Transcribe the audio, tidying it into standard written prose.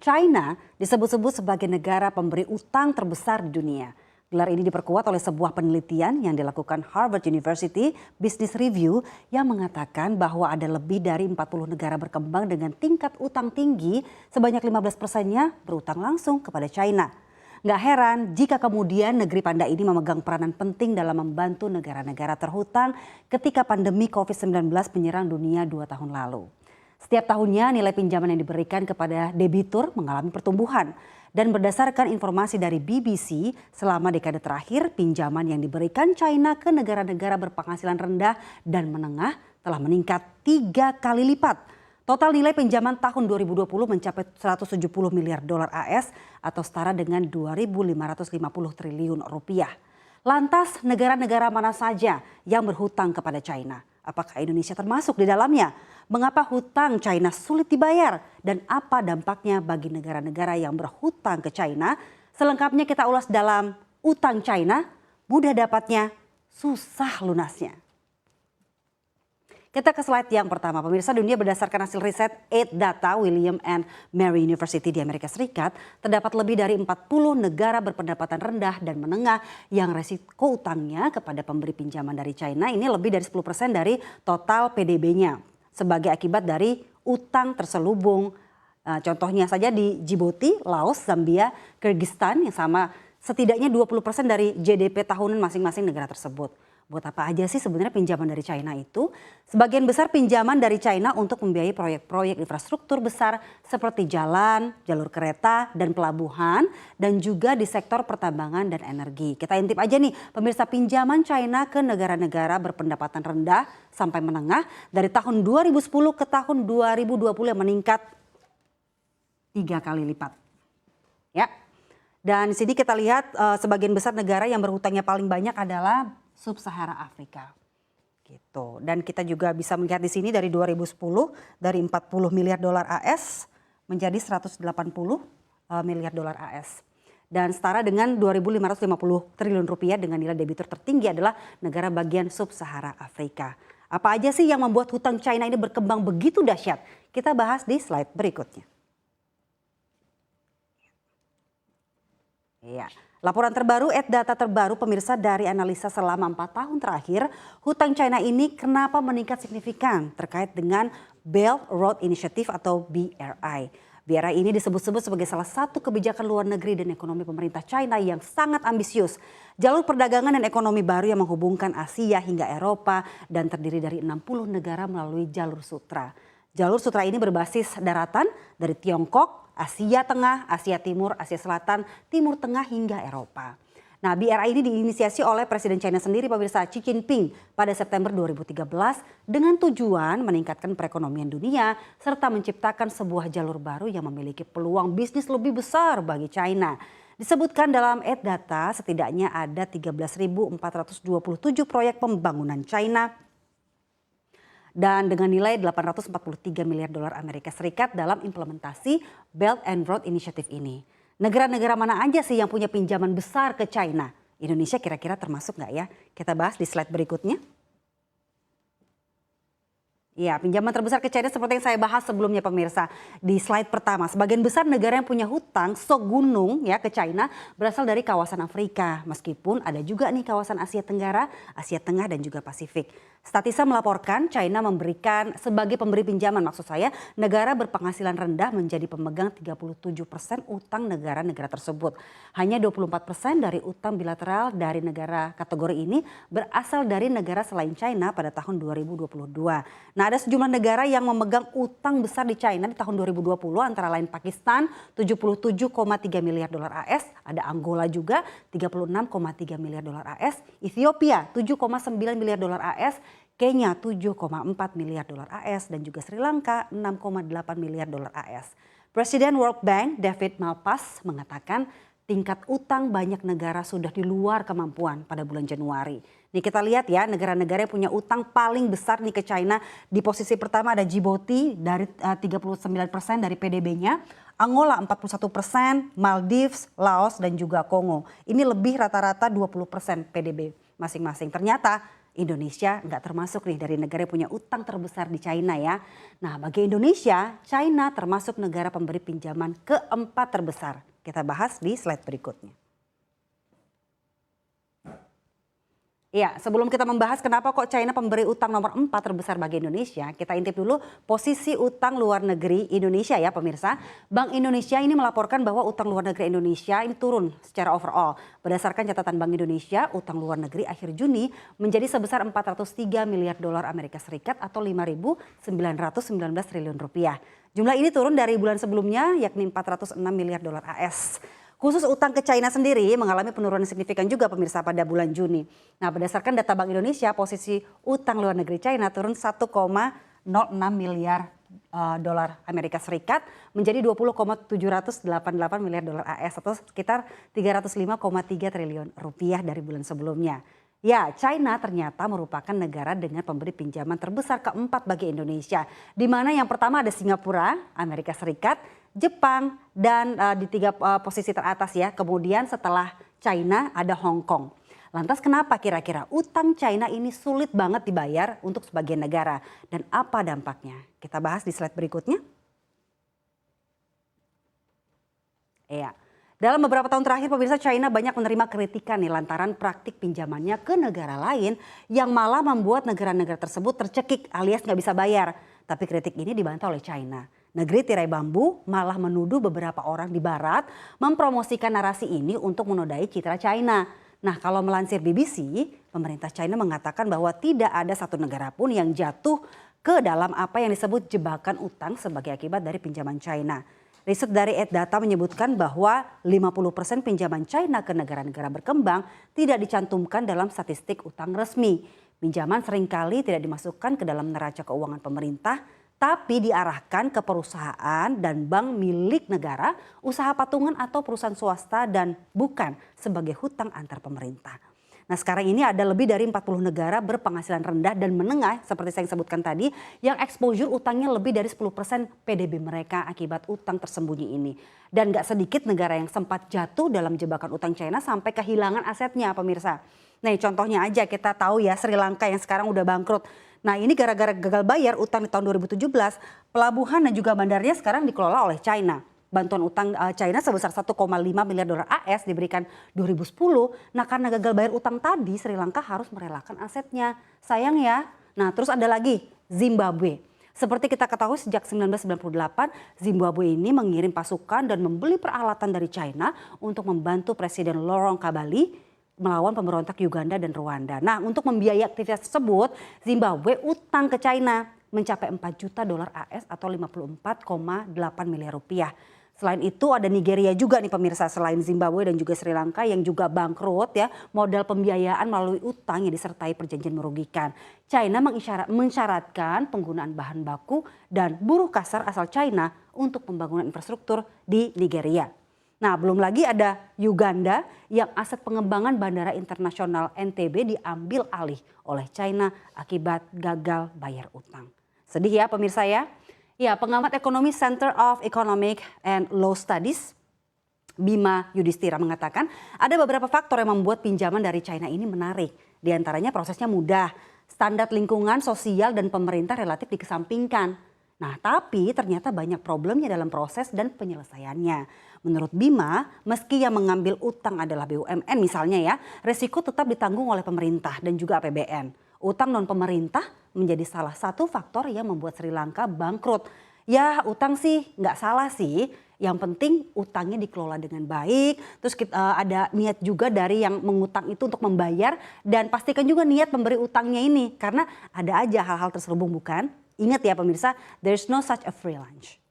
China disebut-sebut sebagai negara pemberi utang terbesar di dunia. Gelar ini diperkuat oleh sebuah penelitian yang dilakukan Harvard University Business Review yang mengatakan bahwa ada lebih dari 40 negara berkembang dengan tingkat utang tinggi, sebanyak 15%-nya berutang langsung kepada China. Nggak heran jika kemudian negeri panda ini memegang peranan penting dalam membantu negara-negara terhutang ketika pandemi COVID-19 menyerang dunia 2 tahun lalu. Setiap tahunnya nilai pinjaman yang diberikan kepada debitur mengalami pertumbuhan. Dan berdasarkan informasi dari BBC, selama dekade terakhir pinjaman yang diberikan China ke negara-negara berpenghasilan rendah dan menengah telah meningkat 3 kali lipat. Total nilai pinjaman tahun 2020 mencapai 170 miliar dolar AS atau setara dengan 2.550 triliun rupiah. Lantas negara-negara mana saja yang berhutang kepada China? Apakah Indonesia termasuk di dalamnya? Mengapa hutang China sulit dibayar? Dan apa dampaknya bagi negara-negara yang berhutang ke China? Selengkapnya kita ulas dalam Utang China, mudah dapatnya, susah lunasnya. Kita ke slide yang pertama. Pemirsa, dunia berdasarkan hasil riset 8 Data William and Mary University di Amerika Serikat, terdapat lebih dari 40 negara berpendapatan rendah dan menengah yang resiko utangnya kepada pemberi pinjaman dari China ini lebih dari 10% dari total PDB-nya. Sebagai akibat dari utang terselubung, contohnya saja di Djibouti, Laos, Zambia, Kyrgyzstan yang sama setidaknya 20% dari GDP tahunan masing-masing negara tersebut. Buat apa aja sih sebenarnya pinjaman dari China itu? Sebagian besar pinjaman dari China untuk membiayai proyek-proyek infrastruktur besar seperti jalan, jalur kereta, dan pelabuhan, dan juga di sektor pertambangan dan energi. Kita intip aja nih pemirsa, pinjaman China ke negara-negara berpendapatan rendah sampai menengah dari tahun 2010 ke tahun 2020 yang meningkat 3 kali lipat. Ya. Dan di sini kita lihat sebagian besar negara yang berhutangnya paling banyak adalah Sub-Sahara Afrika. Gitu. Dan kita juga bisa melihat di sini dari 2010 dari 40 miliar dolar AS menjadi 180 miliar dolar AS. Dan setara dengan 2.550 triliun rupiah dengan nilai debitur tertinggi adalah negara bagian Sub-Sahara Afrika. Apa aja sih yang membuat hutang China ini berkembang begitu dahsyat? Kita bahas di slide berikutnya. Iya. Laporan terbaru, data terbaru pemirsa dari analisa selama 4 tahun terakhir, hutang China ini kenapa meningkat signifikan terkait dengan Belt Road Initiative atau BRI. BRI ini disebut-sebut sebagai salah satu kebijakan luar negeri dan ekonomi pemerintah China yang sangat ambisius. Jalur perdagangan dan ekonomi baru yang menghubungkan Asia hingga Eropa dan terdiri dari 60 negara melalui jalur sutra. Jalur sutra ini berbasis daratan dari Tiongkok, Asia Tengah, Asia Timur, Asia Selatan, Timur Tengah hingga Eropa. Nah, BRI ini diinisiasi oleh Presiden China sendiri pemirsa Xi Jinping pada September 2013 dengan tujuan meningkatkan perekonomian dunia serta menciptakan sebuah jalur baru yang memiliki peluang bisnis lebih besar bagi China. Disebutkan dalam data setidaknya ada 13.427 proyek pembangunan China dan dengan nilai 843 miliar dolar Amerika Serikat dalam implementasi Belt and Road Initiative ini. Negara-negara mana aja sih yang punya pinjaman besar ke China? Indonesia kira-kira termasuk nggak ya? Kita bahas di slide berikutnya. Ya, pinjaman terbesar ke China seperti yang saya bahas sebelumnya pemirsa di slide pertama. Sebagian besar negara yang punya hutang segunung ya ke China berasal dari kawasan Afrika. Meskipun ada juga nih kawasan Asia Tenggara, Asia Tengah dan juga Pasifik. Statista melaporkan China memberikan sebagai pemberi pinjaman, maksud saya negara berpenghasilan rendah menjadi pemegang 37% utang negara-negara tersebut. Hanya 24% dari utang bilateral dari negara kategori ini berasal dari negara selain China pada tahun 2022. Nah, ada sejumlah negara yang memegang utang besar di China di tahun 2020 antara lain Pakistan 77,3 miliar dolar AS, ada Angola juga 36,3 miliar dolar AS, Ethiopia 7,9 miliar dolar AS, Kenya 7,4 miliar dolar AS dan juga Sri Lanka 6,8 miliar dolar AS. Presiden World Bank David Malpass mengatakan tingkat utang banyak negara sudah di luar kemampuan pada bulan Januari. Nih kita lihat ya negara-negara yang punya utang paling besar nih ke China. Di posisi pertama ada Djibouti dari 39% dari PDB-nya. Angola 41%, Maldives, Laos dan juga Kongo. Ini lebih rata-rata 20% PDB masing-masing. Ternyata Indonesia nggak termasuk nih dari negara yang punya utang terbesar di China ya. Nah bagi Indonesia, China termasuk negara pemberi pinjaman keempat terbesar. Kita bahas di slide berikutnya. Ya, sebelum kita membahas kenapa kok China pemberi utang nomor 4 terbesar bagi Indonesia, kita intip dulu posisi utang luar negeri Indonesia ya pemirsa. Bank Indonesia ini melaporkan bahwa utang luar negeri Indonesia ini turun secara overall. Berdasarkan catatan Bank Indonesia, utang luar negeri akhir Juni menjadi sebesar 403 miliar dolar Amerika Serikat atau 5.919 triliun rupiah. Jumlah ini turun dari bulan sebelumnya yakni 406 miliar dolar AS. Khusus utang ke China sendiri mengalami penurunan signifikan juga pemirsa pada bulan Juni. Nah berdasarkan data Bank Indonesia, posisi utang luar negeri China turun 1,06 miliar dolar Amerika Serikat menjadi 20,788 miliar dolar AS atau sekitar 305,3 triliun rupiah dari bulan sebelumnya. Ya, China ternyata merupakan negara dengan pemberi pinjaman terbesar keempat bagi Indonesia. Di mana yang pertama ada Singapura, Amerika Serikat, Jepang, dan di tiga posisi teratas ya. Kemudian setelah China ada Hong Kong. Lantas kenapa kira-kira utang China ini sulit banget dibayar untuk sebagian negara? Dan apa dampaknya? Kita bahas di slide berikutnya. Iya. Dalam beberapa tahun terakhir pemirsa, China banyak menerima kritikan nih lantaran praktik pinjamannya ke negara lain yang malah membuat negara-negara tersebut tercekik alias nggak bisa bayar. Tapi kritik ini dibantah oleh China. Negeri tirai bambu malah menuduh beberapa orang di barat mempromosikan narasi ini untuk menodai citra China. Nah kalau melansir BBC, pemerintah China mengatakan bahwa tidak ada satu negara pun yang jatuh ke dalam apa yang disebut jebakan utang sebagai akibat dari pinjaman China. Riset dari EDData menyebutkan bahwa 50% pinjaman China ke negara-negara berkembang tidak dicantumkan dalam statistik utang resmi. Pinjaman seringkali tidak dimasukkan ke dalam neraca keuangan pemerintah, tapi diarahkan ke perusahaan dan bank milik negara, usaha patungan atau perusahaan swasta dan bukan sebagai hutang antar pemerintah. Nah sekarang ini ada lebih dari 40 negara berpenghasilan rendah dan menengah seperti saya sebutkan tadi yang exposure utangnya lebih dari 10% PDB mereka akibat utang tersembunyi ini. Dan gak sedikit negara yang sempat jatuh dalam jebakan utang China sampai kehilangan asetnya pemirsa. Nah contohnya aja kita tahu ya Sri Lanka yang sekarang udah bangkrut. Nah ini gara-gara gagal bayar utang di tahun 2017, pelabuhan dan juga bandarnya sekarang dikelola oleh China. Bantuan utang China sebesar 1,5 miliar dolar AS diberikan 2010. Nah karena gagal bayar utang tadi Sri Lanka harus merelakan asetnya. Sayang ya. Nah terus ada lagi Zimbabwe. Seperti kita ketahui sejak 1998 Zimbabwe ini mengirim pasukan dan membeli peralatan dari China untuk membantu Presiden Laurent Kabali melawan pemberontak Uganda dan Rwanda. Nah untuk membiayai aktivitas tersebut Zimbabwe utang ke China mencapai 4 juta dolar AS atau 54,8 miliar rupiah. Selain itu ada Nigeria juga nih pemirsa selain Zimbabwe dan juga Sri Lanka yang juga bangkrut ya. Modal pembiayaan melalui utang yang disertai perjanjian merugikan. China mensyaratkan penggunaan bahan baku dan buruh kasar asal China untuk pembangunan infrastruktur di Nigeria. Nah belum lagi ada Uganda yang aset pengembangan bandara internasional NTB diambil alih oleh China akibat gagal bayar utang. Sedih ya pemirsa ya. Ya, pengamat ekonomi Center of Economic and Law Studies Bima Yudhistira mengatakan ada beberapa faktor yang membuat pinjaman dari China ini menarik. Di antaranya prosesnya mudah, standar lingkungan sosial dan pemerintah relatif dikesampingkan. Nah tapi ternyata banyak problemnya dalam proses dan penyelesaiannya. Menurut Bima, meski yang mengambil utang adalah BUMN misalnya ya, resiko tetap ditanggung oleh pemerintah dan juga APBN. Utang non pemerintah menjadi salah satu faktor yang membuat Sri Lanka bangkrut. Ya utang sih nggak salah sih, yang penting utangnya dikelola dengan baik. Terus ada niat juga dari yang mengutang itu untuk membayar dan pastikan juga niat pemberi utangnya ini. Karena ada aja hal-hal terselubung bukan? Ingat ya pemirsa, there's no such a free lunch.